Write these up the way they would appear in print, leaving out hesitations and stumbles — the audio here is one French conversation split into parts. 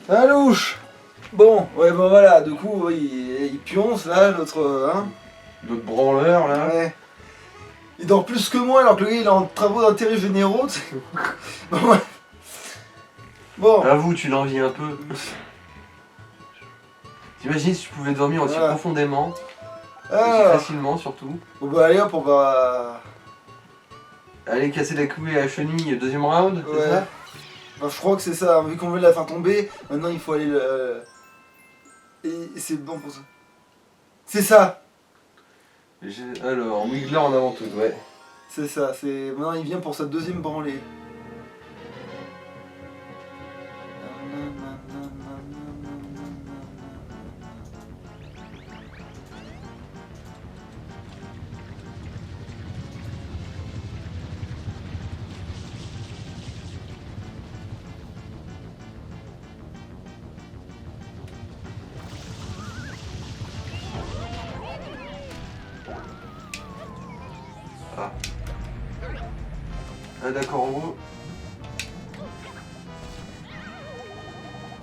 Un louche. Bon, ouais, bon voilà, du coup, il pionce là, notre. Hein. Notre branleur là. Ouais. Il dort plus que moi alors que le gars il est en travaux d'intérêt généraux. Bon, ouais. Bon. Avoue, tu l'envies un peu. T'imagines si tu pouvais dormir aussi profondément, aussi facilement surtout. Bon bah allez hop, on va... Aller casser la couille à la chenille, deuxième round, c'est ça? Enfin, je crois que c'est ça, vu qu'on veut la faire tomber, maintenant il faut aller le... Et c'est bon pour ça. C'est ça. Alors, Wiggler en avant tout, ouais. C'est ça, c'est... Maintenant il vient pour sa deuxième branlée. Ah d'accord,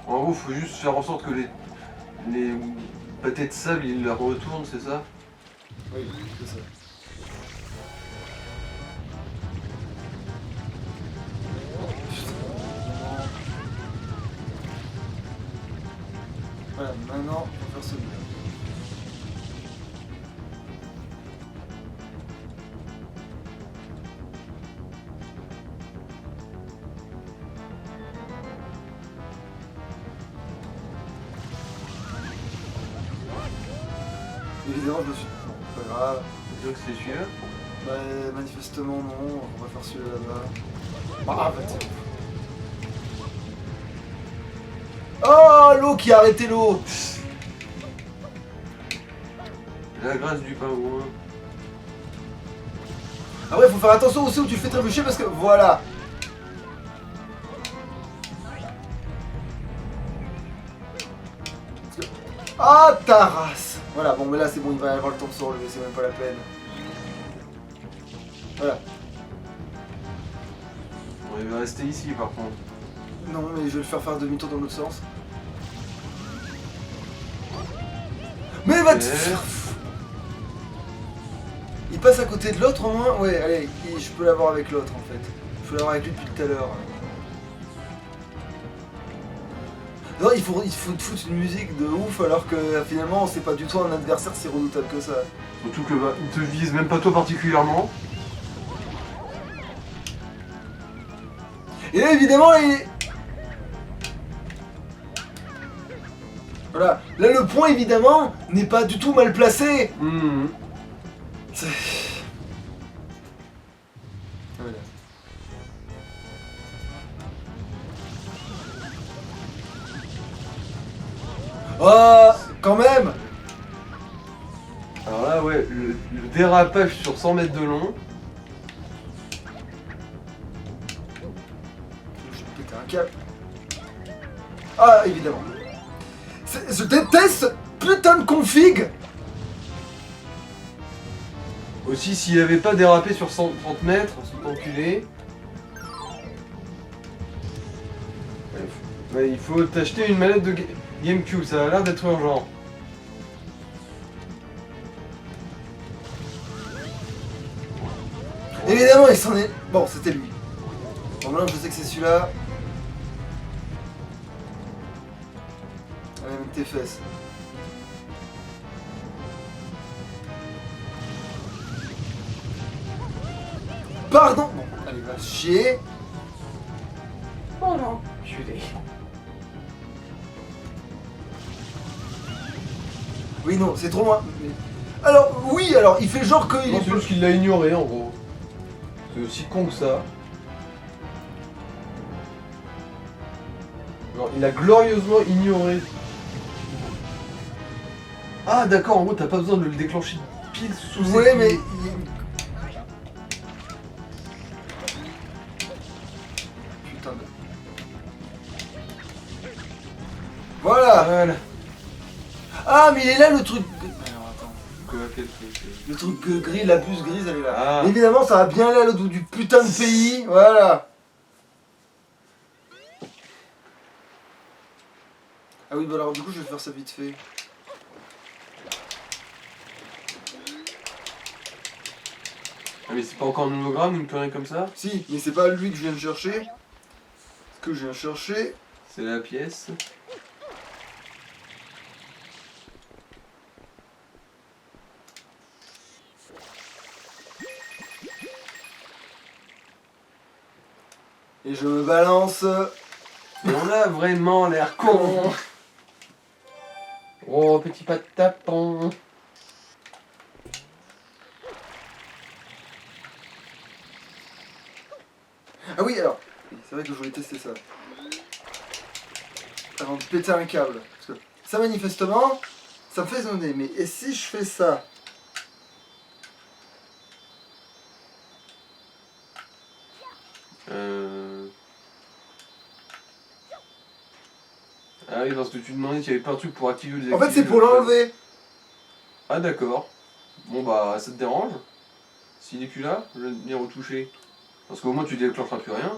en gros faut juste faire en sorte que les pâtés de sable ils la retournent, c'est ça? Oui, c'est ça. Voilà, maintenant on va faire celui-là. Évidemment, je me suis... Bon, pas grave. Donc c'est celui-là? Bah, manifestement, non. On va faire celui-là là-bas. Ah, en fait. Oh, l'eau qui a arrêté l'eau. La grâce du pingouin. Ah ouais, faut faire attention aussi où tu fais trébucher parce que... Voilà. Ah, ta race. Voilà, bon, mais là, c'est bon, il va y avoir le temps de se relever, c'est même pas la peine. Voilà. Bon, il va rester ici par contre. Non, mais je vais le faire demi-tour dans l'autre sens. Mais va te... Il passe à côté de l'autre au moins. Ouais, allez, je peux l'avoir avec l'autre en fait. Je peux l'avoir avec lui depuis tout à l'heure. Non, il faut te foutre une musique de ouf alors que finalement c'est pas du tout un adversaire si redoutable que ça. Surtout que bah, il te vise même pas toi particulièrement. Et là évidemment Voilà, là le point évidemment n'est pas du tout mal placé. Voilà. Oh, quand même. Alors là ouais, le dérapage sur 100 mètres de long. Je vais péter un câble. Ah, évidemment. Je déteste ce putain de config. Aussi s'il avait pas dérapé sur 130 mètres, cet enculé. Ouais, il faut t'acheter une manette de GameCube, ça a l'air d'être urgent. Évidemment, il s'en est... Bon, c'était lui. Bon, maintenant, je sais que c'est celui-là. Allez, avec tes fesses. Pardon. Bon, allez, va chier. Oh non, enculé. Oui, non, c'est trop loin. Mais... Alors, oui, alors, il fait genre qu'il Non, est... c'est juste qu'il l'a ignoré en gros. C'est aussi con que ça. Non, il a glorieusement ignoré. Ah d'accord, en gros t'as pas besoin de le déclencher pile sous ses Ouais, pieds. mais... Putain de... Voilà. Voilà. Ah, mais il est là, le truc... Alors, attends. Quoi, quel truc Le truc gris, la puce grise, elle est là. Ah. Évidemment, ça va bien aller à l'autre bout du putain de pays, voilà. Ah oui, bah alors du coup, je vais faire ça vite fait. Ah, mais c'est pas encore un hologramme ou une connerie comme ça? Si, mais c'est pas lui que je viens de chercher. Ce que je viens de chercher... C'est la pièce. Et je me balance... Mais on a vraiment l'air con. Oh, petit pas de tapon. Ah oui, alors, c'est vrai que je voulais tester ça. Avant de péter un câble. Parce que ça, manifestement, ça me fait zoner. Mais et si je fais ça? Ah oui, parce que tu demandais s'il y avait pas un truc pour activer ou En désactiver. fait, c'est pour l'enlever. Ah d'accord. Bon bah, ça te dérange? S'il est plus là, je vais venir retoucher. Parce qu'au moins tu déclencheras plus rien.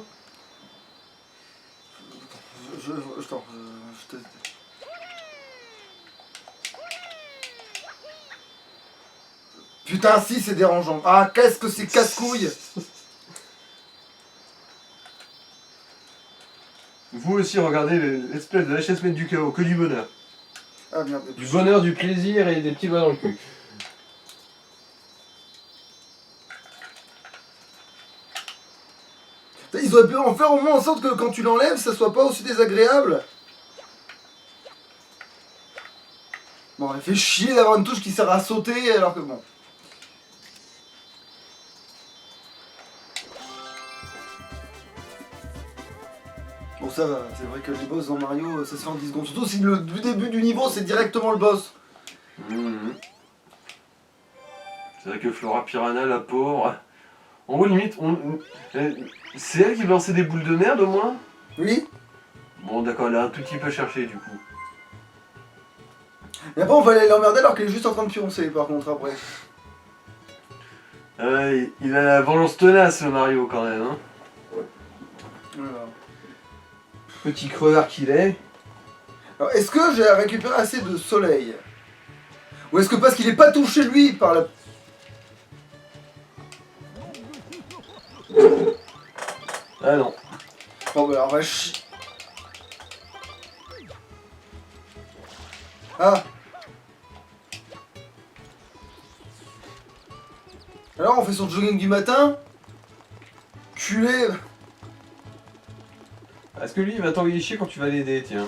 Attends, je teste. Putain, si, c'est dérangeant. Ah, qu'est-ce que c'est casse-couille. Vous aussi regardez l'espèce de HSM du chaos, que du bonheur. Ah merde. Du bonheur, du plaisir et des petits doigts dans le cul. Ils auraient pu en faire au moins en sorte que quand tu l'enlèves, ça soit pas aussi désagréable. Bon, elle fait chier d'avoir une touche qui sert à sauter alors que bon. Bon, ça va, c'est vrai que les boss dans Mario, ça se fait en 10 secondes. Surtout si le début du niveau, c'est directement le boss. Mhm. C'est vrai que Flora Piranha, la pauvre. En gros, limite, c'est elle qui lançait des boules de merde au moins? Oui. Bon, d'accord, elle a un tout petit peu cherché du coup. Et après, on va aller l'emmerder alors qu'elle est juste en train de pioncer, par contre, après. Il a la vengeance tenace, le Mario, quand même. Hein. Voilà. Petit crevard qu'il est. Alors, est-ce que j'ai récupéré assez de soleil? Ou est-ce que parce qu'il est pas touché, lui, par la... Ah non. Bon, bah alors, on va chier. Ah. Alors, on fait son jogging du matin. Culé. Est-ce que lui, il va t'envoyer chier quand tu vas l'aider, tiens?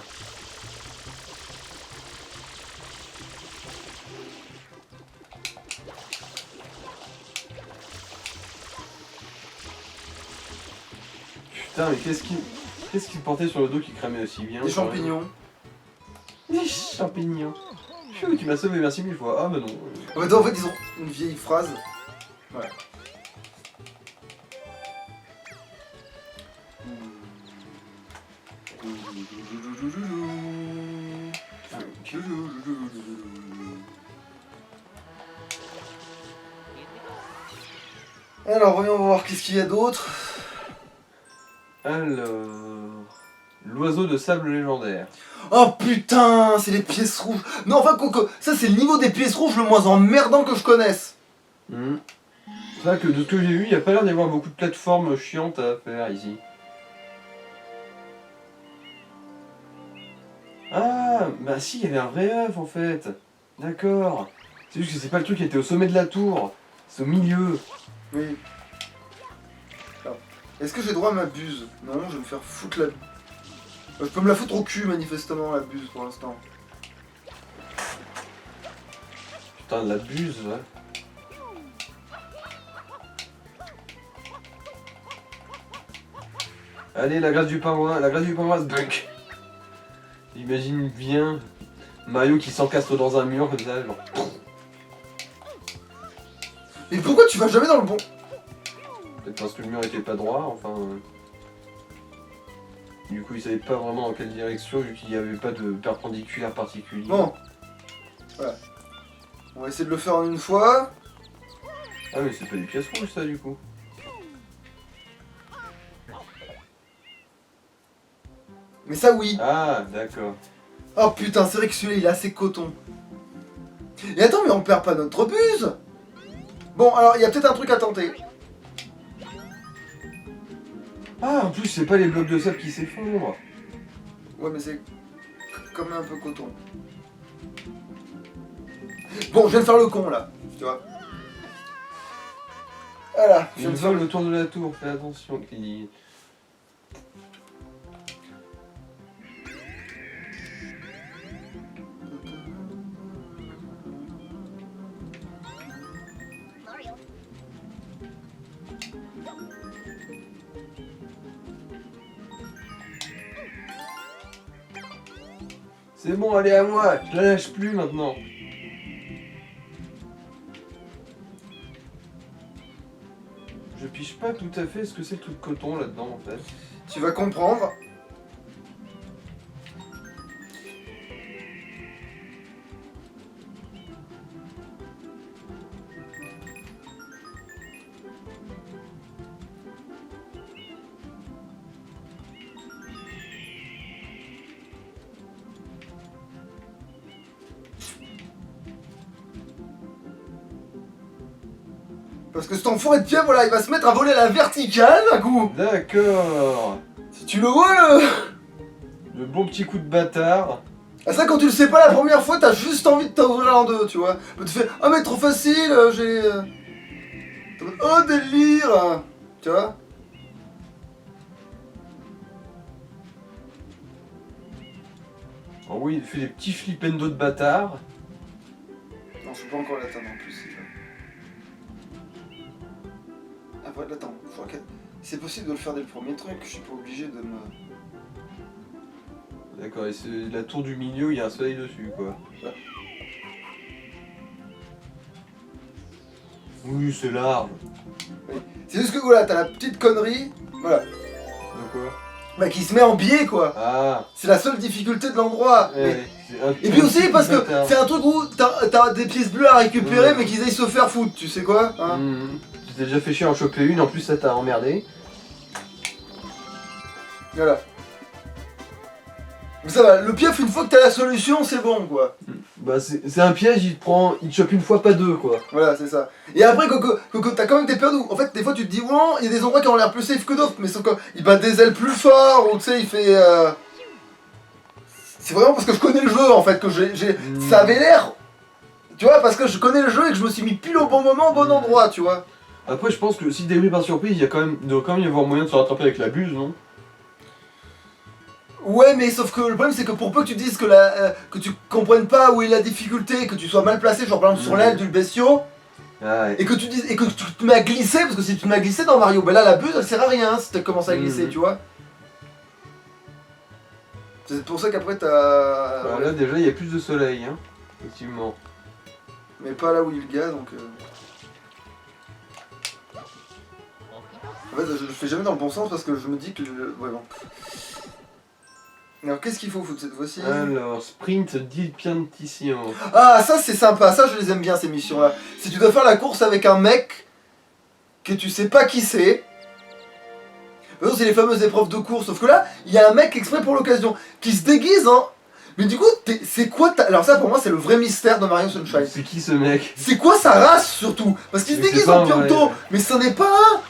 Putain, mais qu'est-ce qu'il portait sur le dos qui cramait aussi bien? Des champignons. Des champignons. Pfiou, tu m'as sauvé, merci mille fois. Ah bah non. En fait, ils ont une vieille phrase. Ouais. Alors, voyons voir qu'est-ce qu'il y a d'autre. Alors... L'oiseau de sable légendaire. Oh putain, c'est les pièces rouges. Non, enfin, ça c'est le niveau des pièces rouges le moins emmerdant que je connaisse. C'est vrai que de ce que j'ai vu, il n'y a pas l'air d'y avoir beaucoup de plateformes chiantes à faire ici. Ah, bah si, il y avait un vrai œuf en fait. D'accord. C'est juste que c'est pas le truc qui était au sommet de la tour. C'est au milieu. Oui. Alors, est-ce que j'ai droit à ma buse? Non, je vais me faire foutre la... Je peux me la foutre au cul, manifestement, la buse, pour l'instant. Putain, de la buse, ouais. Allez, la grâce du pingouin, bunk. J'imagine bien Mario qui s'encastre dans un mur comme ça, genre. Mais pourquoi tu vas jamais dans le bon? Peut-être parce que le mur était pas droit, enfin. Du coup, il savait pas vraiment dans quelle direction, vu qu'il n'y avait pas de perpendiculaire particulier. Bon. Voilà. On va essayer de le faire en une fois. Ah, mais c'est pas des pièces rouges, ça, du coup. Mais ça, oui. Ah, d'accord. Oh putain, c'est vrai que celui-là il est assez coton. Et attends, mais on perd pas notre buse. Bon, alors il y a peut-être un truc à tenter. Ah, en plus, c'est pas les blocs de sable qui s'effondrent. Ouais, mais c'est quand même un peu coton. Bon, je viens de faire le con là, tu vois. Voilà, je Il y viens a de une faire vol autour de la tour, fais attention, Clini. C'est bon, allez à moi, je la lâche plus maintenant. Je piche pas tout à fait ce que c'est le truc coton là-dedans en fait. Tu vas comprendre. Parce que cet enfoiré de Pierre, voilà, il va se mettre à voler à la verticale d'un coup. D'accord. Si tu le vois, le... Le bon petit coup de bâtard. Ah ça, quand tu le sais pas la première fois, t'as juste envie de t'ouvrir en deux, tu vois. Tu fais, ah mais trop facile, j'ai... Oh délire. Tu vois. Oh oui, il fait des petits flippendo de bâtard. Non, je peux pas encore l'atteindre en plus. Après, attends, c'est possible de le faire dès le premier truc, je suis pas obligé de me... D'accord, et c'est la tour du milieu, il y a un soleil dessus quoi. Ouais. Oui, c'est large. Oui. C'est juste que voilà, t'as la petite connerie, voilà, De quoi? bah, qui se met en biais quoi. Ah. C'est la seule difficulté de l'endroit. Ouais, Et puis aussi parce que bâtard. c'est un truc où t'as des pièces bleues à récupérer Ouais. mais qu'ils aillent se faire foutre, tu sais quoi hein. Tu t'es déjà fait chier à en choper une, en plus ça t'a emmerdé. Voilà. Mais ça va, le pief une fois que t'as la solution c'est bon quoi. Bah c'est un piège, il te chope une fois, pas deux quoi. Voilà, c'est ça. Et après, Coco, t'as quand même des périodes où, en fait, des fois tu te dis, ouais, il y a des endroits qui ont l'air plus safe que d'autres, mais sauf qu'il bat des ailes plus fort, ou tu sais, il fait. C'est vraiment parce que je connais le jeu, en fait, que ça avait l'air. Tu vois, parce que je connais le jeu et que je me suis mis pile au bon moment, au bon endroit, tu vois. Après, je pense que si t'es pris par surprise, il doit quand même y avoir moyen de se rattraper avec la buse, non? Ouais, mais sauf que le problème, c'est que pour peu que tu dises que tu comprennes pas où est la difficulté, que tu sois mal placé, genre par exemple sur l'aile du bestiau. Ah ouais. Et que tu te mets à glisser, parce que si tu te mets à glisser dans Mario, ben là la buse elle sert à rien si tu commences à glisser, tu vois. C'est pour ça qu'après t'as. Bah, là déjà il y a plus de soleil, hein. Effectivement. Mais pas là où il y a le gars donc. En fait je le fais jamais dans le bon sens parce que je me dis que. Ouais bon. Alors qu'est-ce qu'il faut foutre cette fois-ci? Alors, sprint d'Ilpiantissimo. Ah ça c'est sympa, ça je les aime bien ces missions là. Si tu dois faire la course avec un mec que tu sais pas qui c'est. C'est les fameuses épreuves de course, sauf que là, il y a un mec exprès pour l'occasion, qui se déguise hein. Mais du coup, c'est quoi alors ça pour moi c'est le vrai mystère de Mario Sunshine. C'est qui ce mec? C'est quoi sa race surtout? Parce qu'il se Mais déguise c'est pas en un vrai. Pianto, mais ce n'est pas un.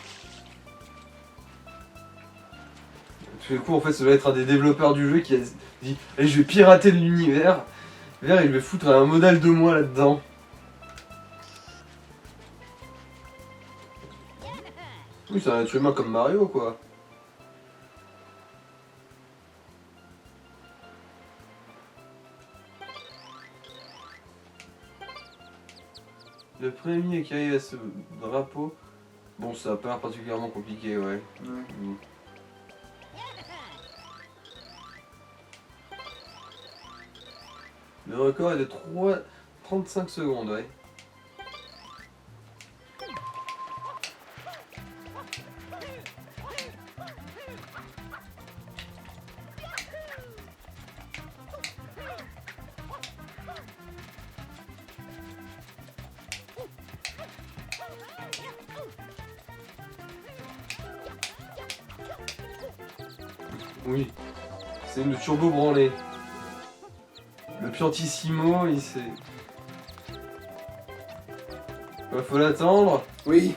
Du coup en fait ça doit être un des développeurs du jeu qui a dit eh, je vais pirater l'univers. Vert il va foutre un modèle de moi là-dedans. Oui c'est un être humain comme Mario quoi. Le premier qui arrive à ce drapeau, bon ça a pas l'air particulièrement compliqué ouais. Le record est de 35 secondes ouais. Oui, c'est une turbo branlée. Le Piantissimo, il s'est... Faut l'attendre. Oui.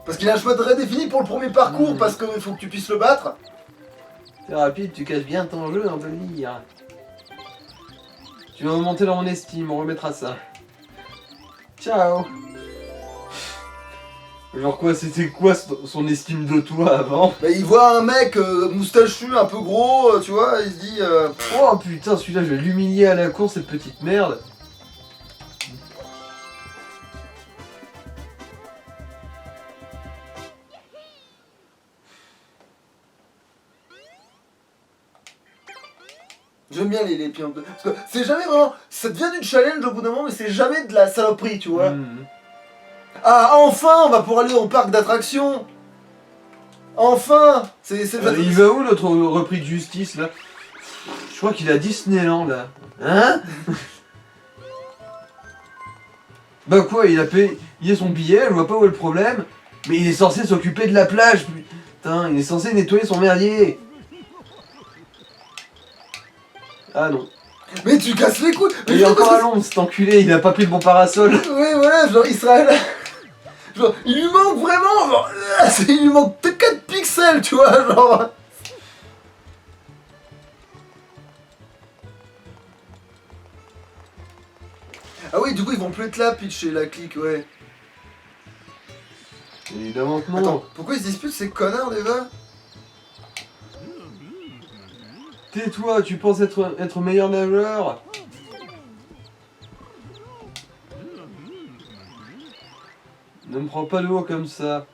Parce qu'il a un choix très défini pour le premier parcours, parce qu'il faut que tu puisses le battre. T'es rapide, tu casses bien ton jeu, on peut le dire. Tu vas monter dans mon estime, on remettra ça. Ciao. Genre quoi, c'était quoi son estime de toi avant? Bah, il voit un mec moustachu, un peu gros, tu vois, il se dit... Oh putain, celui-là, je vais l'humilier à la course, cette petite merde. J'aime bien les pions. Parce que c'est jamais vraiment... Ça devient du challenge au bout d'un moment, mais c'est jamais de la saloperie, tu vois. Ah, enfin, on va pouvoir aller au parc d'attractions. Enfin. Il va où notre repris de justice, là? Je crois qu'il est à Disneyland, là. Hein? Bah quoi, il a payé son billet, je vois pas où est le problème. Mais il est censé s'occuper de la plage, putain, il est censé nettoyer son merdier. Ah non. Mais tu casses les couilles. Mais il est encore à l'ombre, cet enculé, il a pas pris le bon parasol. Oui, voilà, genre Israël. Genre, il lui manque vraiment, genre, il lui manque peut-être 4 pixels, tu vois, genre. Ah oui, du coup, ils vont plus être là, Peach et la clique, ouais. Évidemment que non. Attends, pourquoi ils se disputent ces connards déjà? Tais-toi, tu penses être meilleur nageur? Ne me prends pas de haut comme ça.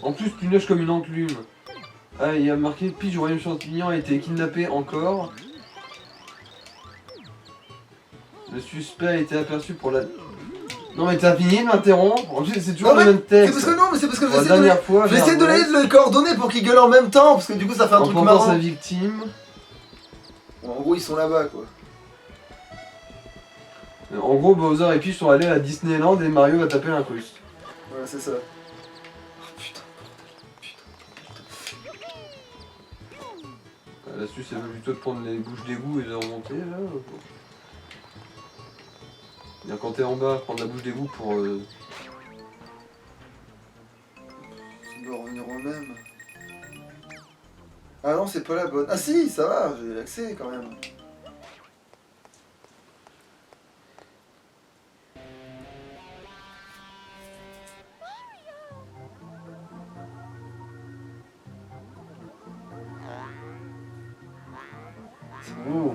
En plus, tu nages comme une enclume. Ah, il y a marqué Pige au royaume champignon a été kidnappé encore. Le suspect a été aperçu pour la... Non mais t'as fini de m'interrompre? En plus c'est toujours le même texte. C'est parce que non, mais c'est parce que la dernière fois, j'essaie de les coordonner pour qu'ils gueulent en même temps, parce que du coup ça fait un truc marrant. sa victime. Bon, en gros ils sont là-bas quoi. En gros Bowser et Peach sont allés à Disneyland et Mario va taper l'incruste. Voilà c'est ça. Oh putain, L'astuce c'est plutôt de prendre les bouches d'égout et de remonter là. Bien quand t'es en bas, prendre la bouche d'égout pour... Ça doit revenir au même. Ah non c'est pas la bonne. Ah si, ça va, j'ai l'accès quand même. Oh.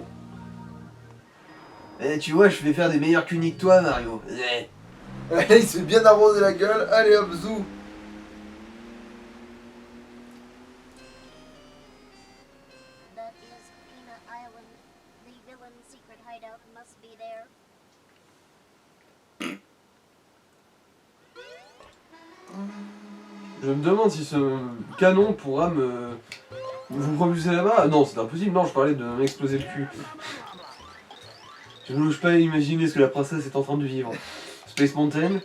Eh tu vois, je vais faire des meilleurs cunis que toi Mario. Allez, il se fait bien arroser la gueule, allez hop, zou. Je me demande si ce canon pourra vous propulser là-bas. Non, c'est impossible, non, je parlais de m'exploser le cul. Je n'ose pas imaginer ce que la princesse est en train de vivre. Space Mountain.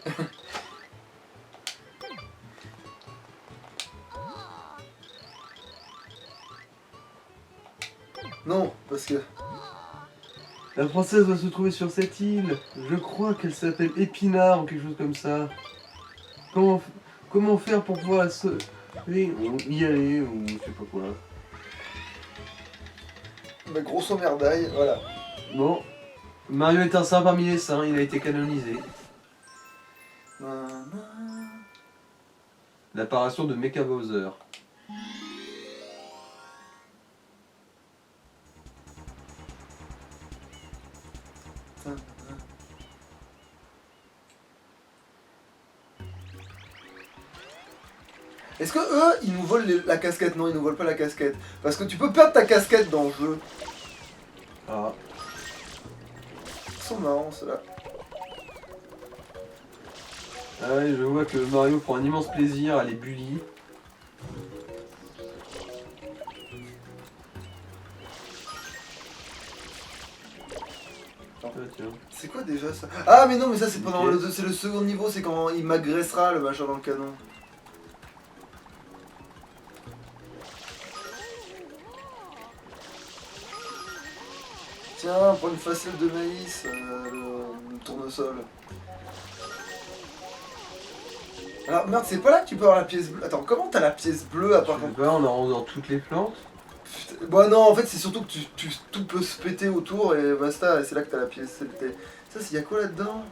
Non, parce que... La princesse va se trouver sur cette île. Je crois qu'elle s'appelle Épinard ou quelque chose comme ça. Comment faire pour pouvoir y aller ou je sais pas quoi. Bah grosso merdaille, voilà. Bon. Mario est un saint parmi les saints, il a été canonisé. L'apparition de Mecha Bowser. Est-ce que eux, ils nous volent la casquette? Non, ils nous volent pas la casquette. Parce que tu peux perdre ta casquette dans le jeu. Ah. Ils sont marrants, ceux-là. Ah ouais, je vois que Mario prend un immense plaisir à les bully. C'est quoi déjà ça? Ah mais non, mais ça c'est pendant c'est le second niveau, c'est quand il m'agressera le machin dans le canon. Tiens, prends une facile de maïs, le tournesol. Alors merde, c'est pas là que tu peux avoir la pièce bleue. Attends, comment t'as la pièce bleue à part Je quand... sais pas, on en dans toutes les plantes. Putain, bon non, en fait c'est surtout que tout peut se péter autour et basta, et c'est là que t'as la pièce. Ça, y a quoi là-dedans?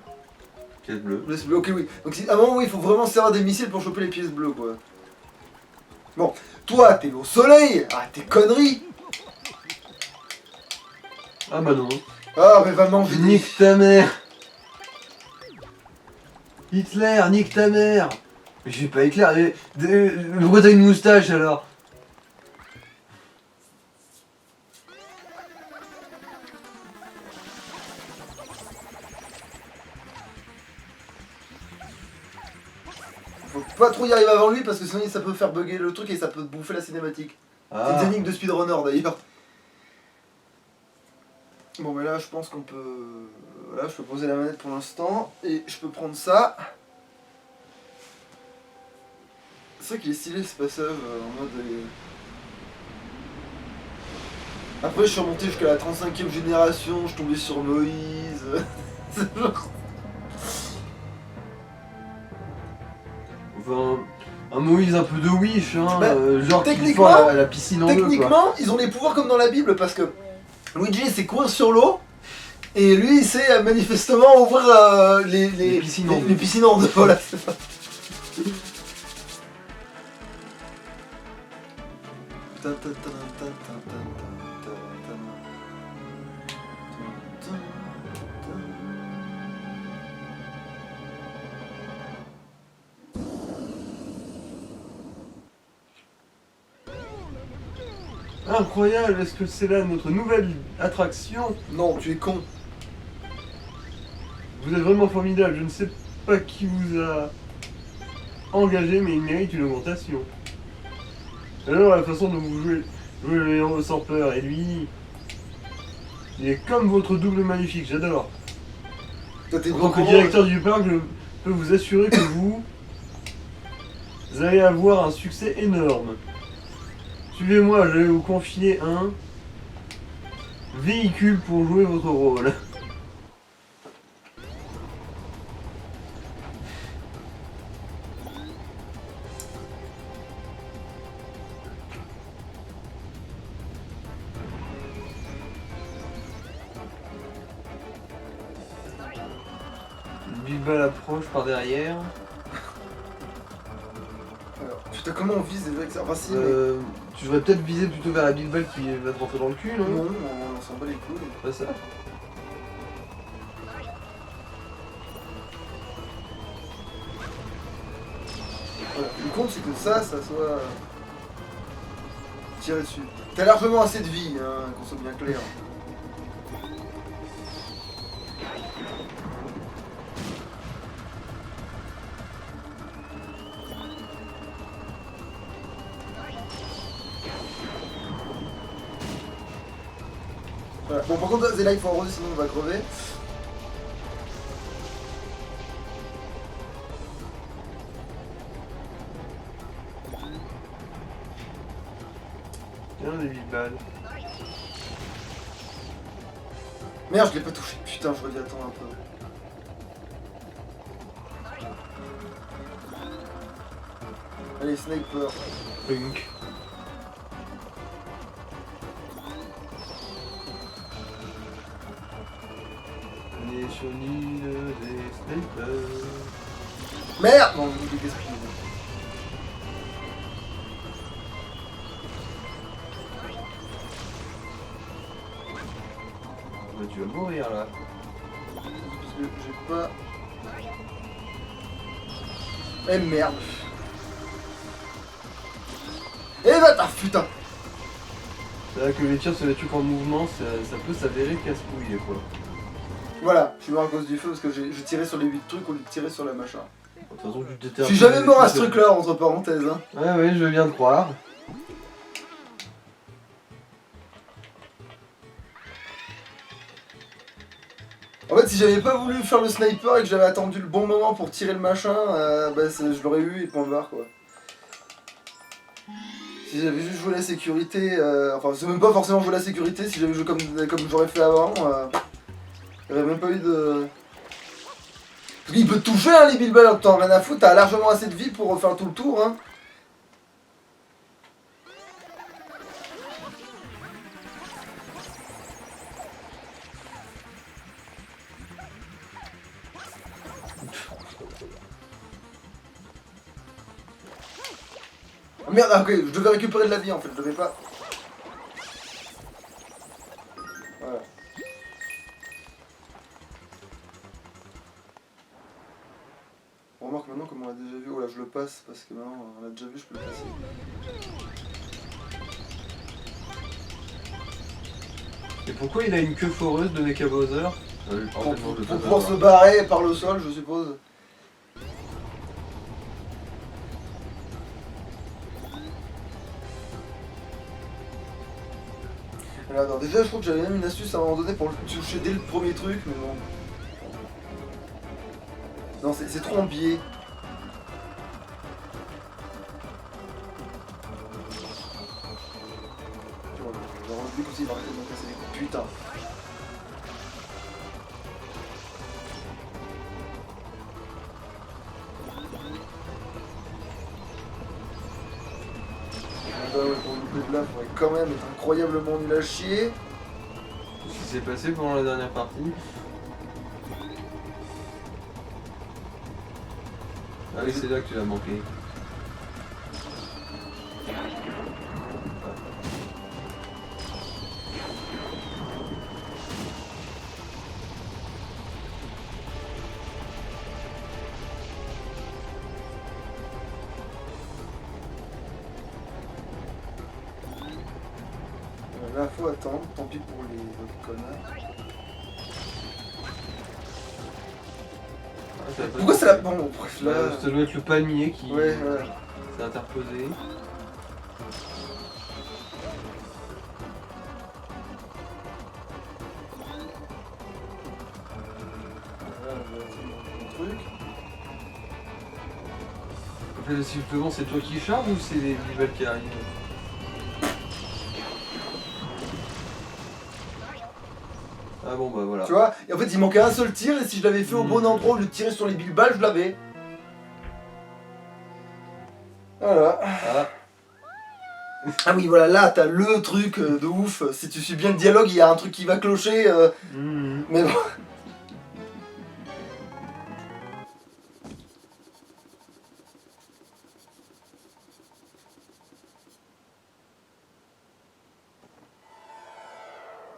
Pièce bleue. Pièce bleue, ok oui. Donc à un moment, oui, il faut vraiment servir des missiles pour choper les pièces bleues, quoi. Bon, toi, t'es au soleil. Ah, tes conneries. Ah bah non. Ah, mais va manger des... Nique ta mère. Hitler, nique ta mère. Mais je suis pas Hitler. Pourquoi t'as une moustache alors? Faut pas trop y arriver avant lui parce que sinon ça peut faire bugger le truc et ça peut te bouffer la cinématique. C'est Ah. une énigme de speedrunner d'ailleurs. Bon mais là je pense qu'on peut... Voilà, je peux poser la manette pour l'instant et je peux prendre ça. C'est vrai qu'il est stylé ce passage en mode... Après je suis remonté jusqu'à la 35e génération, je suis tombé sur Moïse. C'est genre... Enfin, un Moïse un peu de Wish, hein. Bah, Genre qui techniquement- fend la piscine en deux, quoi. Techniquement, ils ont des pouvoirs comme dans la Bible parce que Luigi sait courir sur l'eau et lui il sait manifestement ouvrir Les piscines en deux. les piscines en deux. Voilà, c'est ça. Incroyable, est-ce que c'est là notre nouvelle attraction? Non, tu es con. Vous êtes vraiment formidable, je ne sais pas qui vous a engagé, mais il mérite une augmentation. Alors la façon dont vous jouez le héros sans peur, et lui, il est comme votre double magnifique, j'adore. Toi, t'es En au tant que courant, directeur du parc, je peux vous assurer que vous allez avoir un succès énorme. Suivez-moi, je vais vous confier un véhicule pour jouer votre rôle. Bilbal approche par derrière. Alors, putain, comment on vise déjà avec ça? Enfin, si, mais... Tu devrais peut-être viser plutôt vers la Bilbal qui va te rentrer dans le cul, non? Non, on s'en bat les couilles. Pas ça. Voilà. Le compte, c'est que ça soit tiré dessus. T'as largement assez de vie, hein, qu'on soit bien clair. Voilà. Bon, par contre, Zéla, il faut arroser, sinon on va crever. Tiens, des Bilbal. Merde, je l'ai pas touché. Putain, j'aurais dû attendre un peu. Allez, sniper. Punk. On est sur l'île des snipers. Merde! Non, je vais gaspiller. Bah, tu vas mourir là. Parce que j'ai pas... Eh merde! Eh bah t'as putain! C'est là que les tirs sur les trucs en mouvement, ça peut s'avérer casse-couille quoi. Voilà, je suis mort à cause du feu parce que je tirais sur les 8 trucs au lieu de tirer sur la machin. De toute façon, tu Je t'étais suis jamais mort à ce truc là, entre parenthèses. Hein. Ouais, ouais, je viens de croire. En fait, si j'avais pas voulu faire le sniper et que j'avais attendu le bon moment pour tirer le machin, bah, je l'aurais eu et point barre quoi. Si j'avais juste joué la sécurité, enfin c'est même pas forcément jouer la sécurité, si j'avais joué comme j'aurais fait avant, il y aurait même pas eu de... Parce qu'il peut te toucher hein les billes-balles, t'en as rien à foutre, t'as largement assez de vie pour refaire tout le tour hein. Oh merde, ah, ok, je devais récupérer de la vie en fait, je devais pas... Voilà. On remarque maintenant comme on l'a déjà vu, oh là je le passe parce que maintenant on l'a déjà vu, je peux le passer. Et pourquoi il a une queue foreuse de Mecha Bowser? Pour pouvoir se barrer par le sol je suppose. Alors déjà je trouve que j'avais même une astuce à un moment donné pour le toucher dès le premier truc mais bon. Non c'est trop en biais. J'aurais envie comme s'il va arrêter de me casser les coups. Putain. Bah ouais, pour le coup de là, faudrait quand même être incroyablement nul à chier. Ce qui s'est passé pendant la dernière partie. Ah oui, c'est là que tu l'as manqué. Là faut attendre, tant pis pour les autres connards. Pourquoi c'est la... Bon bref là... Ça doit être le palmier qui Ouais. s'est interposé. Truc. En fait, simplement c'est toi qui charge ou c'est les balles qui arrivent? Ah bon bah voilà. Tu vois, et en fait il manquait un seul tir et si je l'avais fait au bon endroit au lieu de tirer sur les billes-balles, je l'avais. Voilà. Ah. Ah oui voilà, là t'as le truc de ouf, si tu suis bien le dialogue, il y a un truc qui va clocher, mais bon.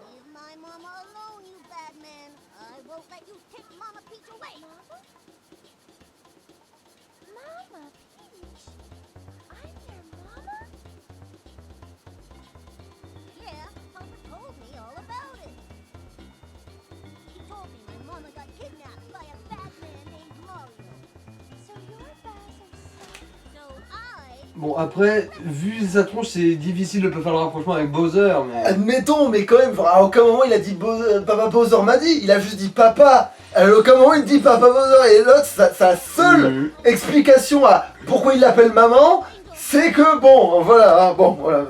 Leave my mama alone, you bad man. I won't let you take Mama Peach away. Mama Peach? I'm your mama? Yeah, Papa told me all about it. He told me my mama got kidnapped by a bad man named Mario. So you're Bowser's son. So I... Bon après, vu sa tronche, c'est difficile de pas faire le rapprochement avec Bowser, mais... Admettons, mais quand même, à aucun moment il a dit Papa Bowser m'a dit, il a juste dit papa. À aucun moment il dit Papa Bowser et l'autre, sa seule explication à pourquoi il l'appelle maman, c'est que bon, voilà, bon, voilà.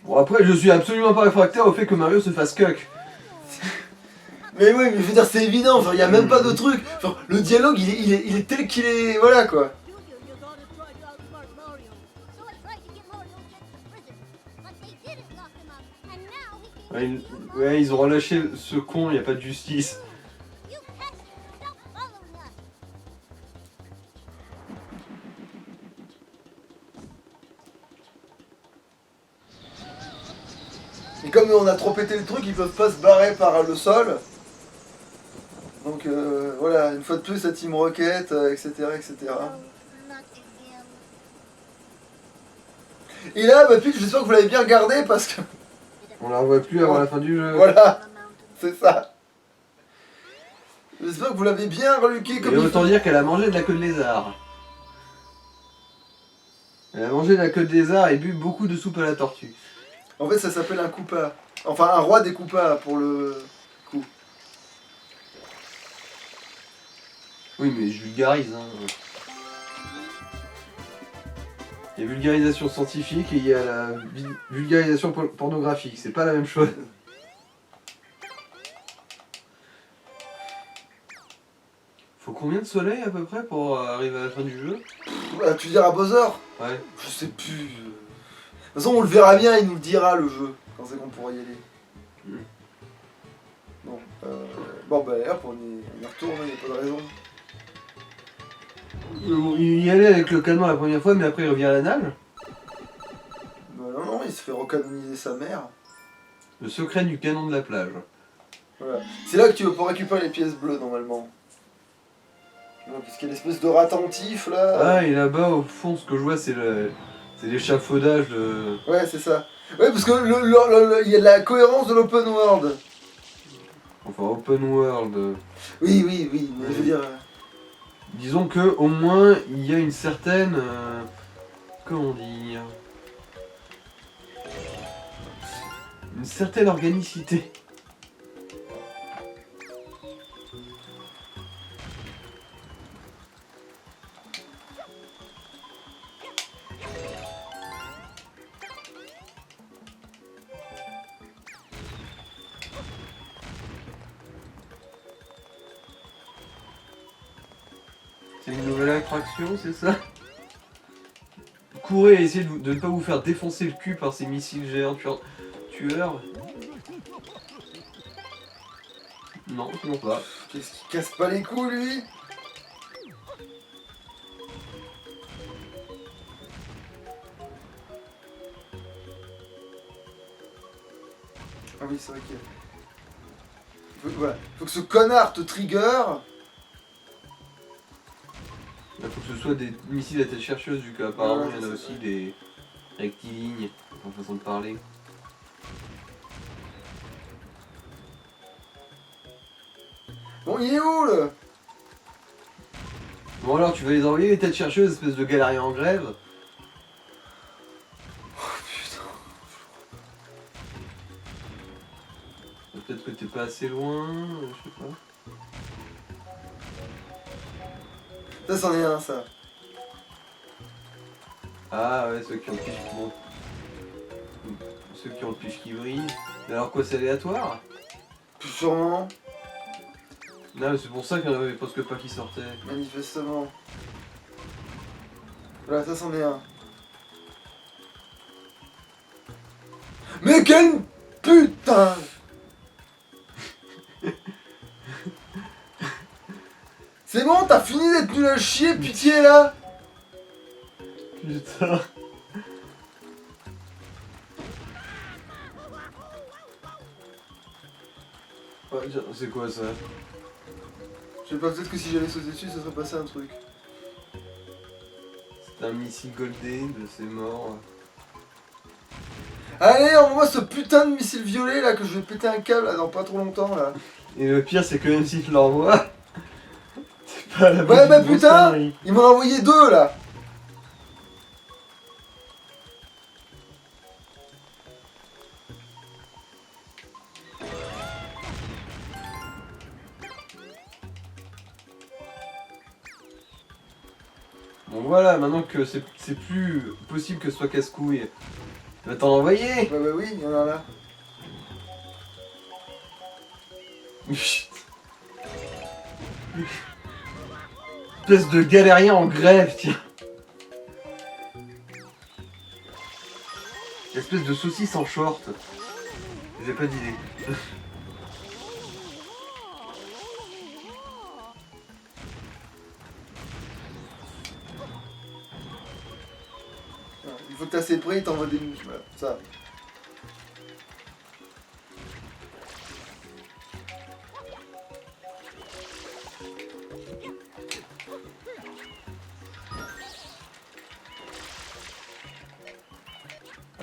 Bon après, je suis absolument pas réfractaire au fait que Mario se fasse cuck. Mais oui, mais je veux dire, c'est évident, il n'y a même pas de truc. Genre, le dialogue, il est tel qu'il est, voilà quoi. Ouais, ils ont relâché ce con, il n'y a pas de justice. Et comme on a trop pété le truc, ils peuvent pas se barrer par le sol. Donc voilà, une fois de plus, sa Team Rocket, etc., etc. Et là, bah puis j'espère que vous l'avez bien regardé parce que... On la revoit plus avant la fin du jeu. Voilà, c'est ça. J'espère que vous l'avez bien reluqué comme Et il autant faut. dire qu'elle a mangé de la queue de lézard. Elle a mangé de la queue de lézard et bu beaucoup de soupe à la tortue. En fait, ça s'appelle un Koopa. Enfin, un roi des Koopas pour le coup. Oui, mais je vulgarise, hein. Il y a vulgarisation scientifique et il y a la vulgarisation pornographique, c'est pas la même chose. Faut combien de soleil à peu près pour arriver à la fin du jeu? Bah, tu diras Bowser? Ouais. Je sais plus. De toute façon, on le verra bien, il nous le dira le jeu, quand c'est qu'on pourra y aller. Bon, bon bah hop, on y retourne, il n'y a pas de raison. Il y allait avec le canon la première fois, mais après il revient à la nage. Bah non, il se fait recanoniser sa mère. Le secret du canon de la plage. Voilà. C'est là que tu vas pouvoir récupérer les pièces bleues normalement. Parce qu'il y a l'espèce de rat attentif là. Ah, et là-bas au fond, ce que je vois, c'est l'échafaudage de. Ouais, c'est ça. Ouais, parce que il y a de la cohérence de l'open world. Enfin, open world. Oui, oui, oui, mais je veux dire. Disons que au moins il y a une certaine. Comment dire. Une certaine organicité. C'est une nouvelle attraction, c'est ça? Courez et essayez de ne pas vous faire défoncer le cul par ces missiles géants tueurs. Non, sinon pas. Qu'est-ce qu'il casse pas les couilles lui? Ah oui, c'est vrai qu'il y a... Voilà. Faut que ce connard te trigger. Il faut que ce soit des missiles à tête chercheuse, vu qu'apparemment Ouais, il y en a c'est aussi ça. des rectilignes, en façon de parler. Bon, il est où le... Bon alors, tu vas les envoyer les têtes chercheuses, espèce de galérien en grève? Putain. Peut-être que t'es pas assez loin, je sais pas. Ça, c'en est un, ça. Ah ouais, ceux qui ont le piche qui vont... Ceux qui ont le piche qui brille. Mais alors quoi, c'est aléatoire? Tout sûrement. Non, mais c'est pour ça qu'il y en avait presque pas qui sortaient. Manifestement. Voilà, ça, c'en est un. Mais quel putain! C'est bon, t'as fini d'être nul à chier, pitié là! Putain. Ouais, c'est quoi ça? Je sais pas, peut-être que si j'avais sauté dessus, ça serait passé un truc. C'est un missile Golden, c'est mort. Allez, envoie ce putain de missile violet là, que je vais péter un câble là, dans pas trop longtemps là. Et le pire, c'est que même si je l'envoie, c'est pas la Ouais, bah bonne putain! connerie. Il m'en a envoyé deux là! Bon voilà, maintenant que c'est plus possible que ce soit casse-couille, tu vas t'en envoyer. Bah oui, il y en a là. Chut. Espèce de galérien en grève, tiens. Espèce de saucisse en short. J'ai pas d'idée. Il faut que t'es assez près, il t'envoie des mouches, voilà, ça.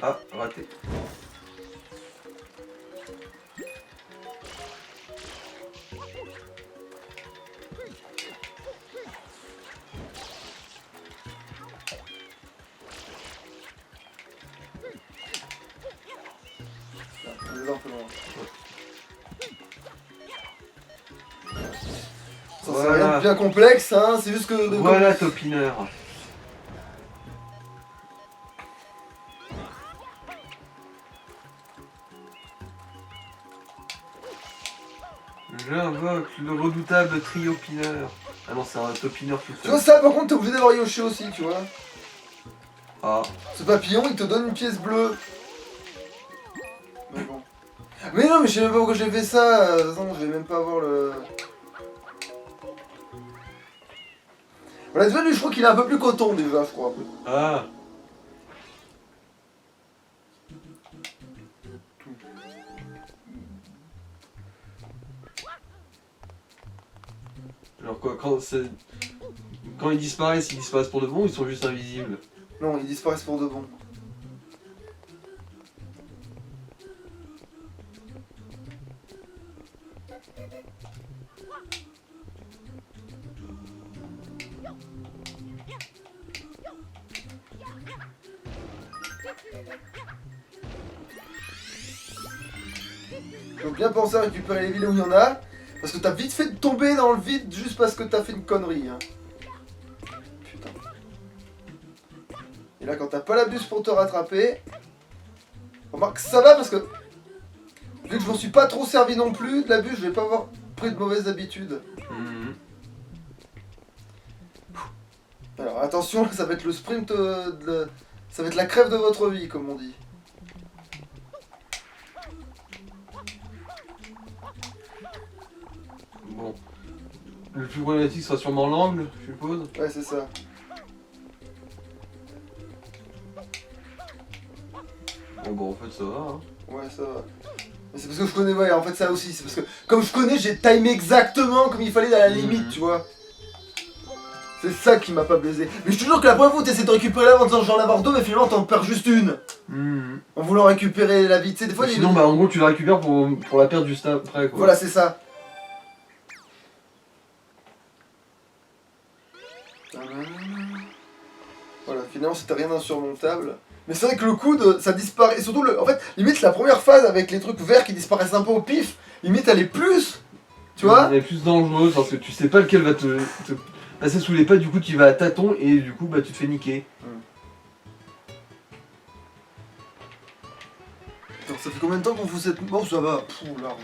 Ah, raté. On est là un peu loin. Ça, c'est Voilà. rien de bien complexe, hein, c'est juste que... Voilà, topineur. J'invoque le redoutable trio pineur. Ah non, c'est un topineur tout Tu vois, seul. ça par contre, t'es obligé d'avoir Yoshi aussi, tu vois. Ah, Ce papillon, il te donne une pièce bleue. Mais bon. Mais non, mais je sais même pas pourquoi j'ai fait ça. De toute façon, je vais même pas avoir le. Voilà, tu vois, lui, je crois qu'il est un peu plus coton déjà, je crois. ah. Alors quoi, quand ils disparaissent pour de bon ou ils sont juste invisibles? Non, ils disparaissent pour de bon. Faut bien penser à récupérer les villes où il y en a, parce que t'as vite fait de tomber dans le vide juste parce que t'as fait une connerie. Hein. Putain. Et là, quand t'as pas la bus pour te rattraper, remarque, ça va parce que vu que je m'en suis pas trop servi non plus de la bus, je vais pas avoir pris de mauvaises habitudes. Mhm. Alors attention, ça va être le sprint, ça va être la crève de votre vie, comme on dit. Bon. Le plus problématique sera sûrement l'angle, je suppose. Ouais, c'est ça. Bon, en fait, ça va. Hein. Ouais, ça va. Mais c'est parce que je connais, ouais, en fait, ça aussi. C'est parce que, comme je connais, j'ai timé exactement comme il fallait à la limite, tu vois. C'est ça qui m'a pas baisé. Mais je te jure que la première fois où t'essaies de récupérer la en disant j'en avoir deux, mais finalement t'en perds juste une. Mhm. En voulant récupérer la vie. Tu sais, des fois, il y a Sinon, bah, en gros, tu la récupères pour la perdre juste après, quoi. Voilà, c'est ça. Voilà, finalement c'était rien d'insurmontable. Mais c'est vrai que le coude, ça disparaît. Et surtout, en fait, limite la première phase avec les trucs verts qui disparaissent un peu au pif, limite elle est plus. Tu vois. Elle est plus dangereuse parce que tu sais pas lequel va te passer sous les pas, du coup tu vas à tâtons et du coup bah tu te fais niquer. Attends, ça fait combien de temps qu'on fout cette. Bon, ça va. Pouh, large.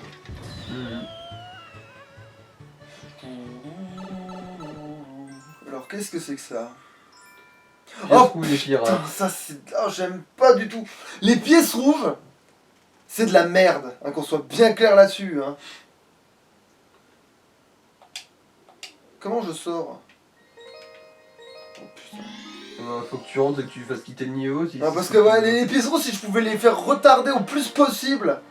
Alors, qu'est-ce que c'est que ça? Oh les pirates. Putain, ça c'est. Oh, j'aime pas du tout. Les pièces rouges, c'est de la merde, hein, qu'on soit bien clair là-dessus. Hein. Comment je sors? Oh putain. Faut que tu rentres et que tu fasses quitter le niveau. Si Ah, parce que ouais, les pièces rouges, si je pouvais les faire retarder au plus possible.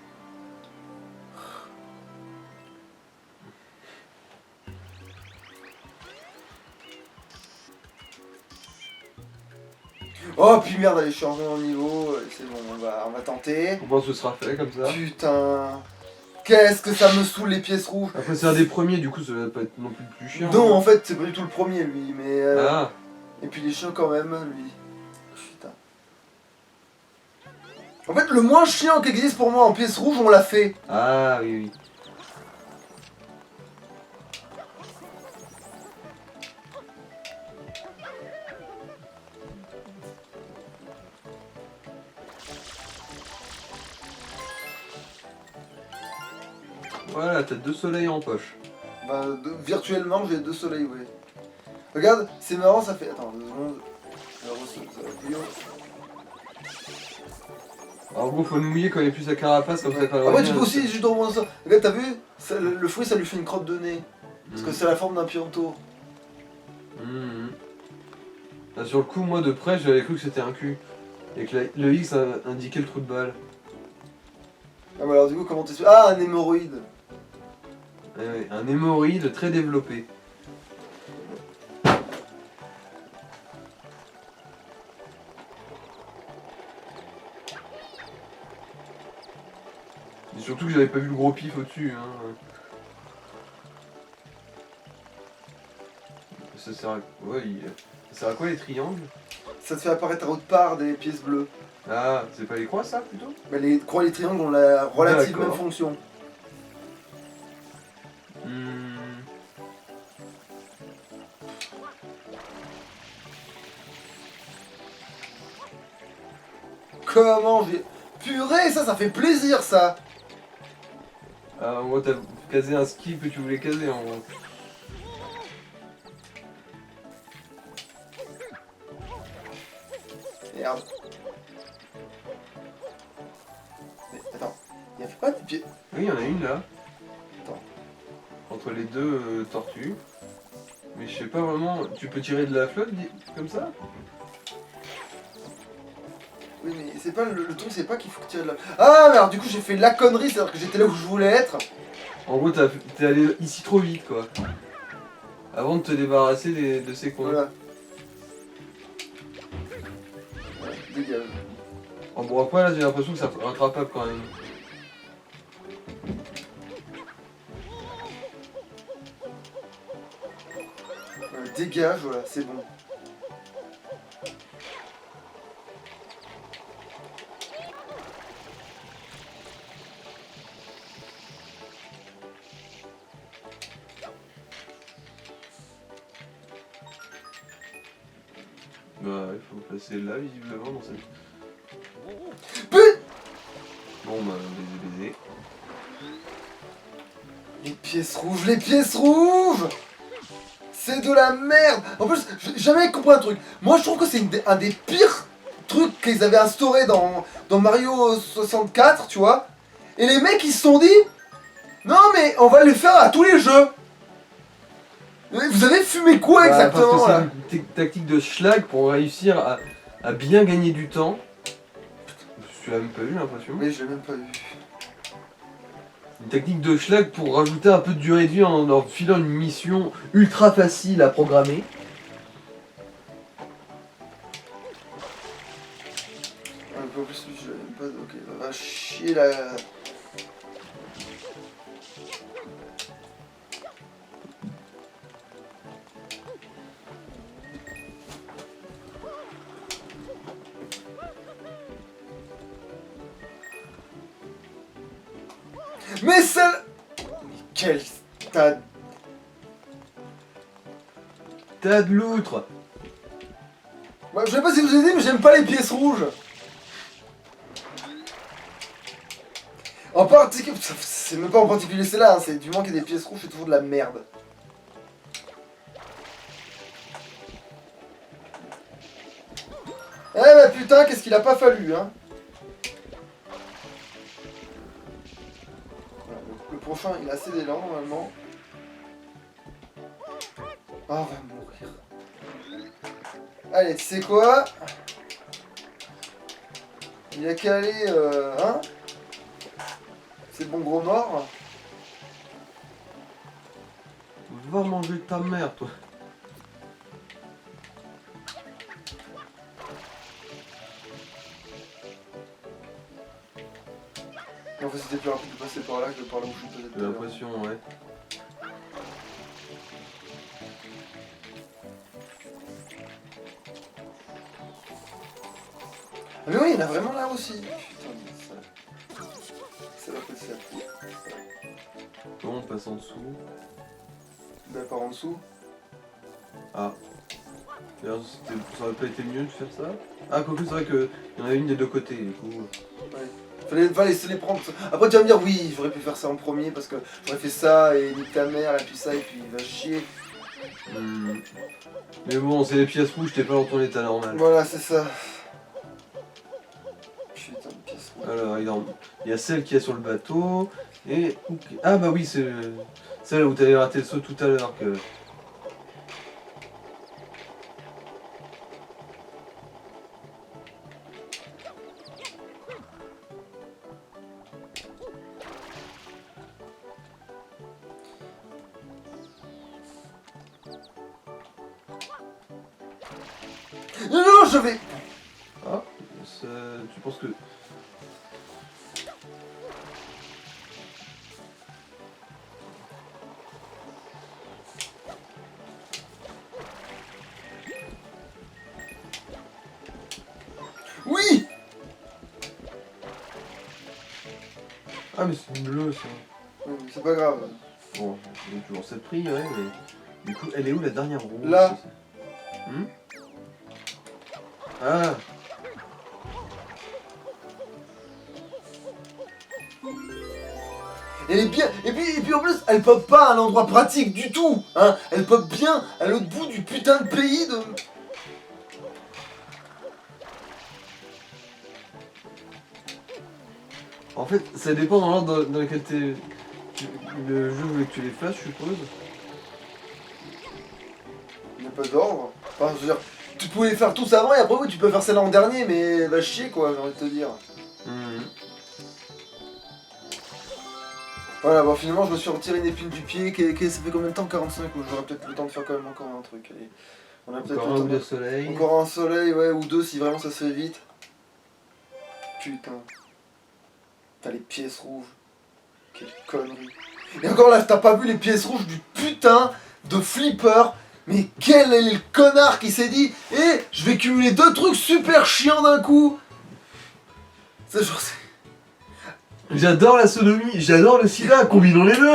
Oh puis merde, allez, je suis en niveau, c'est bon, on va tenter. On pense que ce sera fait comme ça. Putain, qu'est-ce que ça me saoule les pièces rouges. Après c'est un des premiers, du coup ça va pas être non plus le plus chiant. Non, en fait, c'est pas du tout le premier, lui, mais... Ah, Et puis il est chiant quand même, lui. Putain. En fait, le moins chiant qui existe pour moi en pièces rouges, on l'a fait. ah oui oui. Voilà, t'as 2 soleils en poche. Bah, virtuellement, j'ai 2 soleils, ouais. Regarde, c'est marrant, ça fait... Attends, 2 secondes. Ça va plus haut. Alors bon, faut le mouiller quand il n'y a plus sa carapace, comme ça pas Ah ouais, tu peux aussi juste rebondir ça. Regarde, t'as vu ça, le fruit, ça lui fait une crotte de nez. Parce que c'est la forme d'un pianto. Là, sur le coup, moi de près, j'avais cru que c'était un cul. Et que le X indiquait le trou de balle. Ah, mais alors du coup, comment t'es... Ah, un hémorroïde. Ouais, un hémorroïde très développé. Et surtout que j'avais pas vu le gros pif au-dessus. Hein. Ça sert à... Ouais, ça sert à quoi les triangles? Ça te fait apparaître à haute part des pièces bleues. Ah, c'est pas les croix ça plutôt? Bah, les croix et les triangles ont la relative D'accord. même fonction. Comment j'ai... Purée, ça fait plaisir, ça. Ouais, t'as caser un skip que tu voulais caser en gros. Merde. Mais attends, il y avait pas des pieds. Oui, il y en a une là. Attends. Entre les deux tortues. Mais je sais pas vraiment. Tu peux tirer de la flotte comme ça? Oui, mais c'est pas le truc, c'est pas qu'il faut tirer de la. Ah, mais alors du coup, j'ai fait la connerie, c'est-à-dire que j'étais là où je voulais être. En gros, t'es allé ici trop vite quoi. Avant de te débarrasser de ces cons. Voilà. Ouais, dégage. En bon, après là, j'ai l'impression que c'est rattrapable quand même. Dégage, voilà, c'est bon. Bah, il faut passer là visiblement dans cette. Putain, Bon, bah, baiser. les pièces rouges, les pièces rouges. C'est de la merde. En plus, j'ai jamais compris un truc. Moi, je trouve que c'est un des pires trucs qu'ils avaient instauré dans Mario 64, tu vois. Et les mecs, ils se sont dit, non mais on va le faire à tous les jeux. Vous avez fumé quoi Bah, exactement parce que là? c'est une tactique de schlag pour réussir à bien gagner du temps. Tu l'as même pas vu, j'ai l'impression. Mais je l'ai même pas vu. Une technique de schlag pour rajouter un peu de durée de vie en filant une mission ultra facile à programmer. En plus, je l'ai même pas. Ok, va chier là. Mais ça. Mais quel stade. T'as de l'outre. Moi, je sais pas si je vous ai dit, mais j'aime pas les pièces rouges. En particulier, c'est même pas en particulier celle-là, hein, c'est du moment qu'il y a des pièces rouges, c'est toujours de la merde. Eh bah putain, qu'est-ce qu'il a pas fallu, hein. Voilà, le prochain, il a assez d'élan, normalement. Ah, on va mourir. Allez, tu sais quoi? Il a qu'à aller, hein. C'est bon gros mort. Va manger ta mère, toi. En fait, c'était plus rapide de passer par là que par là où je suis J'ai l'impression, ouais. Ah mais oui, il y en a vraiment là aussi. Putain, ça va passer à tout. Bon, on passe en dessous. Bah par en dessous. Ah. D'ailleurs, ça aurait pas été mieux de faire ça. Ah, quoique c'est vrai qu'il y en avait une des deux côtés, du coup. Ouais. Fallait laisser les prendre. Après tu vas me dire oui, j'aurais pu faire ça en premier parce que j'aurais fait ça et nique ta mère et puis ça et puis il va chier. Mais bon, c'est les pièces rouges, t'es pas dans ton état normal. Voilà, c'est ça. Putain de pièce rouge. Alors, il y a celle qui est sur le bateau, et... Ah bah oui, c'est celle où t'avais raté le saut tout à l'heure que... Non, non, je vais. Ah, tu penses que... Oui. Ah mais c'est une bleue ça. Oui, mais c'est pas grave. Bon, j'ai toujours 7 prix, ouais, mais... Du coup, elle est où la dernière roue? Là. Ah. Elle est bien. Et puis en plus, elle pop pas à un endroit pratique du tout. Hein. Elle pop bien à l'autre bout du putain de pays de. En fait, ça dépend dans l'ordre dans lequel le jeu voulait que tu les fasses, je suppose. Il n'y a pas d'ordre. Enfin, je veux dire, tu pouvais les faire tous avant et après, oui, tu peux faire celle-là en dernier, mais va chier quoi, j'ai envie de te dire. Voilà, bon, finalement, je me suis retiré une épine du pied. Ça fait combien de temps? 45. J'aurais peut-être le temps de faire quand même encore un truc. Allez. On a peut-être Encore le un temps ou de- deux soleils. Encore un soleil, ouais, ou deux si vraiment ça se fait vite. Putain. T'as les pièces rouges. Quelle connerie. Et encore là, t'as pas vu les pièces rouges du putain de flipper. Mais quel est le connard qui s'est dit je vais cumuler deux trucs super chiants d'un coup. C'est genre... J'adore la sodomie, j'adore le sida, combinons les deux.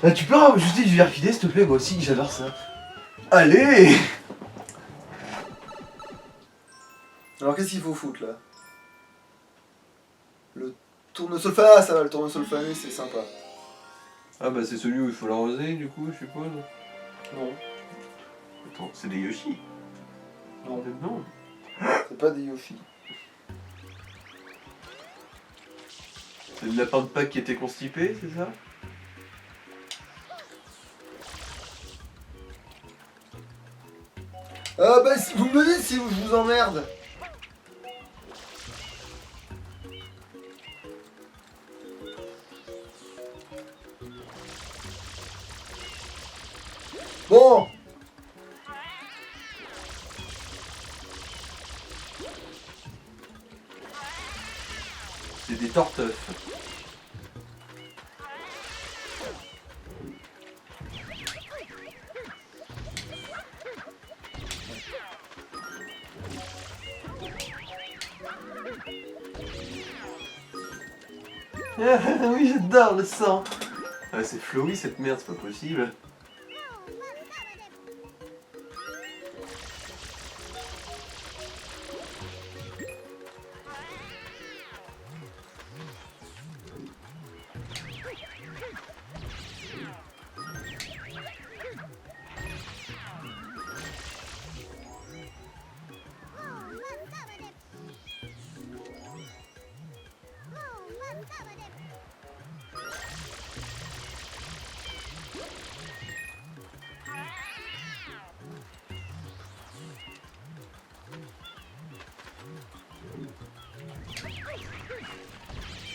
Ah, tu peux rajouter du RFID s'il te plaît, moi aussi j'adore ça. Allez. Alors qu'est-ce qu'il faut foutre là? Le tournesol fané, ça va, le tournesol fané c'est sympa. Ah bah c'est celui où il faut l'arroser du coup, je suppose. Non, Attends, c'est des Yoshi. non, Non. c'est pas des Yoshi. C'est le lapin de Pâques qui était constipé, c'est ça? Ah bah si vous me dites si je vous emmerde. Bon. C'est des torteufs. Oui, j'adore le sang. Ah, c'est flowy cette merde, c'est pas possible.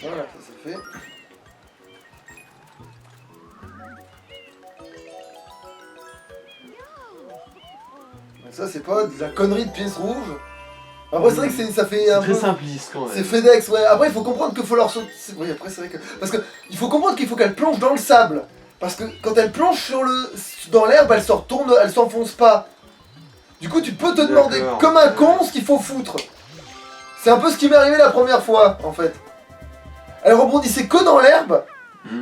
Voilà, ça c'est fait. Donc ça c'est pas de la connerie de pièces rouges. Après c'est vrai que ça fait C'est un très peu... simpliste quand C'est même. FedEx, ouais. Après il faut comprendre qu'il faut leur sauter... Oui, après c'est vrai que... Parce que il faut comprendre qu'il faut qu'elle plonge dans le sable. Parce que quand elle plonge dans l'herbe, elle se retourne, elle s'enfonce pas. Du coup tu peux te demander D'accord. comme un con ce qu'il faut foutre. C'est un peu ce qui m'est arrivé la première fois en fait. Elle rebondissait que dans l'herbe.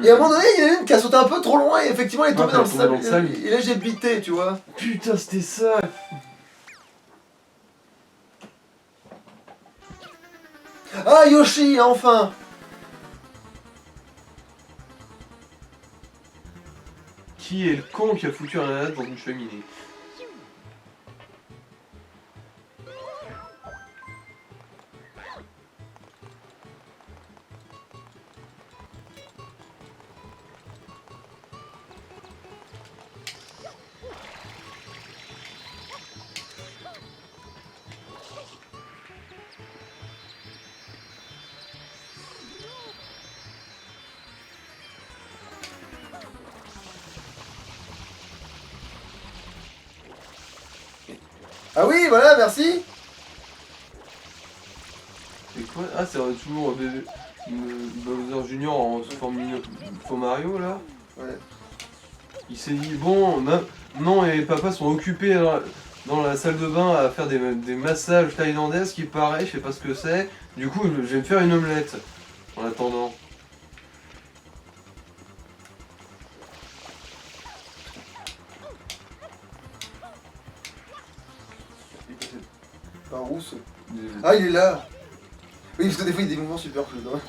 Et à un moment donné, il y en a une qui a sauté un peu trop loin et effectivement elle est tombée Ouais, dans le elle est tombée sable. dans le sable. Et là j'ai bité, tu vois. Putain, c'était ça. Ah Yoshi, enfin. Qui est le con qui a foutu un ananas dans une cheminée? Ah oui, voilà, merci. C'est quoi? Ah, c'est toujours Bowser Junior en forme faux Mario là. Ouais. Il s'est dit bon, maman et papa sont occupés dans la salle de bain à faire des massages thaïlandais, ce qui paraît, je sais pas ce que c'est. Du coup, je vais me faire une omelette en attendant. Par où ce... Ah il est là. Oui parce que des fois il y a des mouvements super fluides. Ouais.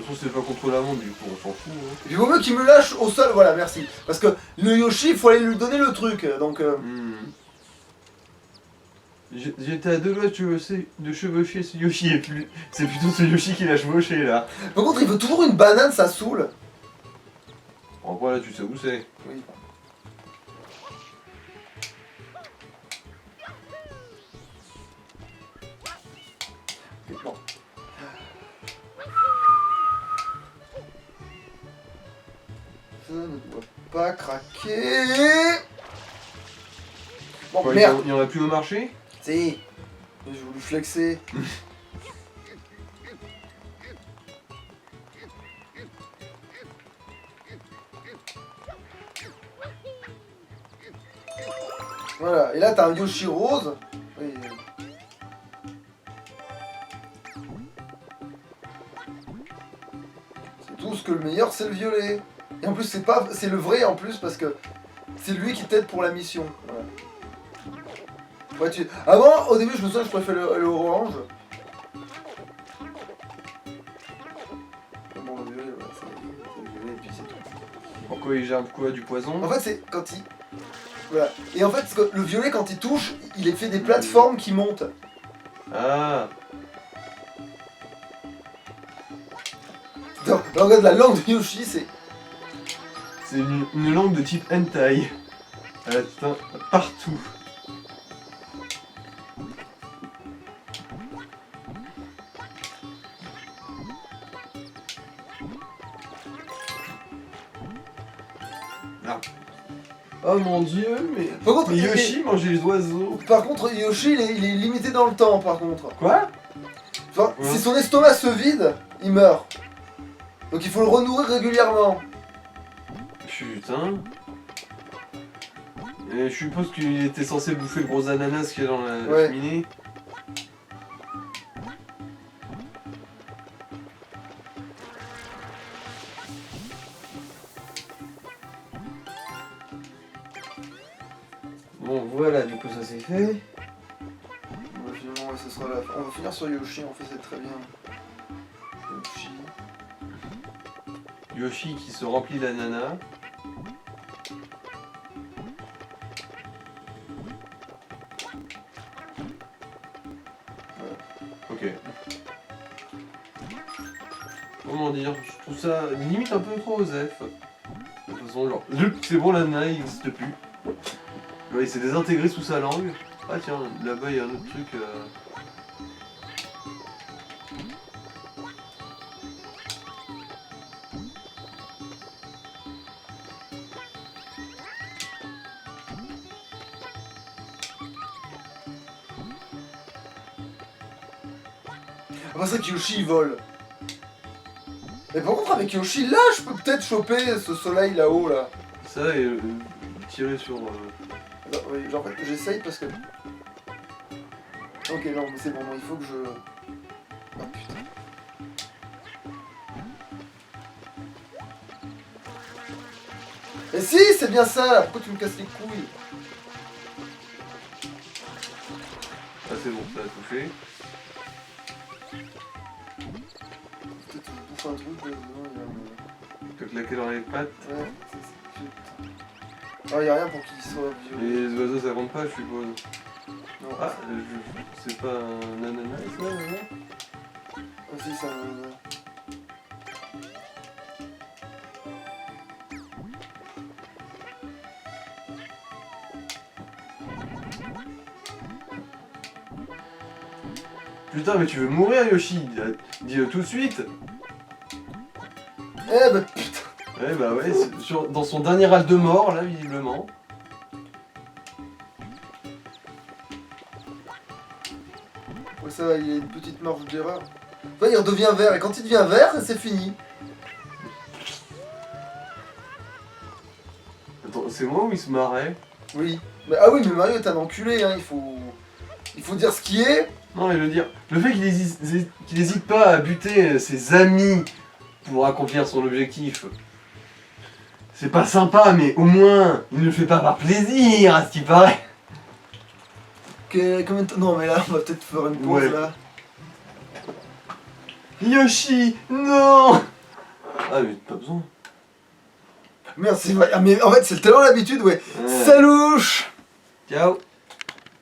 toute façon, c'est pas contre la montre, du coup, on s'en fout. Hein. Il vaut mieux qu'il me lâche au sol, voilà, merci. Parce que le Yoshi, il faut aller lui donner le truc, donc... J'étais à deux doigts de chevaucher ce Yoshi et plus. C'est plutôt ce Yoshi qui l'a chevauché là. Par contre, il veut toujours une banane, ça saoule. En vrai, là, tu sais où c'est. Oui. Bon. Ça ne doit pas craquer. Bon, Quoi, merde. il y en a plus au marché? Si. J'ai voulu flexer. Voilà, et là t'as un Yoshi rose. Oui. C'est tout ce que le meilleur c'est le violet. Et en plus c'est le vrai en plus parce que c'est lui qui t'aide pour la mission. Voilà. Ouais, avant, au début je me souviens je préférais le orange. Bon le violet, voilà, c'est le violet et puis c'est tout. Pourquoi il gerbe quoi, du poison? En fait c'est quand il... Voilà. Et en fait, le violet, quand il touche, il fait des plateformes qui montent. Ah. Non, regarde la langue de Yoshi, c'est... C'est une langue de type hentai. Elle atteint partout. Là. Oh mon dieu, mais... Par contre, Mais Yoshi mangeait les oiseaux. Par contre, Yoshi, il est limité dans le temps, par contre. Quoi? Enfin, Ouais. si son estomac se vide, il meurt. Donc il faut le renourrir régulièrement. Putain. Et je suppose qu'il était censé bouffer le gros ananas qu'il y a dans la Ouais. cheminée. Bon voilà, du coup ça c'est fait. Finalement, ouais, ce sera la fin. On va finir sur Yoshi, en fait, c'est très bien. Yoshi. Yoshi qui se remplit d'ananas. Ok. Comment dire, je trouve ça limite un peu trop osef. De toute façon, genre, c'est bon, l'ananas il n'existe plus. Ouais, il s'est désintégré sous sa langue. Ah tiens, là-bas il y a un autre truc. Après ça, Yoshi, il vole. Mais par contre, avec Yoshi, là, je peux peut-être choper ce soleil là-haut, là. Ça et tirer sur. Non, oui, genre, en fait, j'essaye parce que... Ok, non, mais c'est bon, il faut que je... Oh putain. Mais si, c'est bien ça, là. Pourquoi tu me casses les couilles? Ah c'est bon, ça a touché. Peut-être que je bouffe un truc, là, dedans, il va me... T'as claqué dans les pattes. Ouais, putain. Ah, y'a rien pour qu'il soit Et violé. les oiseaux ça compte pas, je suppose. Non, Ah, c'est pas un ananas ça, non? ah, si, ça... Putain, mais tu veux mourir, Yoshi? Dis-le tout de suite! Eh bah putain. Ouais, bah ouais, dans son dernier râle de mort, là, visiblement. Ouais, ça va, il y a une petite marge d'erreur. Ouais, il redevient vert, et quand il devient vert, c'est fini. Attends, c'est moi où il se marrait? Oui. Mais, ah oui, mais Mario est un enculé, hein, il faut dire ce qui est. Non, mais je veux dire, le fait qu'il hésite pas à buter ses amis pour accomplir son objectif, c'est pas sympa, mais au moins, il ne le fait pas par plaisir, à ce qui paraît. Combien de temps... Non, mais là, on va peut-être faire une pause, Ouais. là. Yoshi, non! besoin. Merde, c'est vrai. Ah, mais en fait, c'est tellement l'habitude, ouais. Ouais. Salouche. Ciao.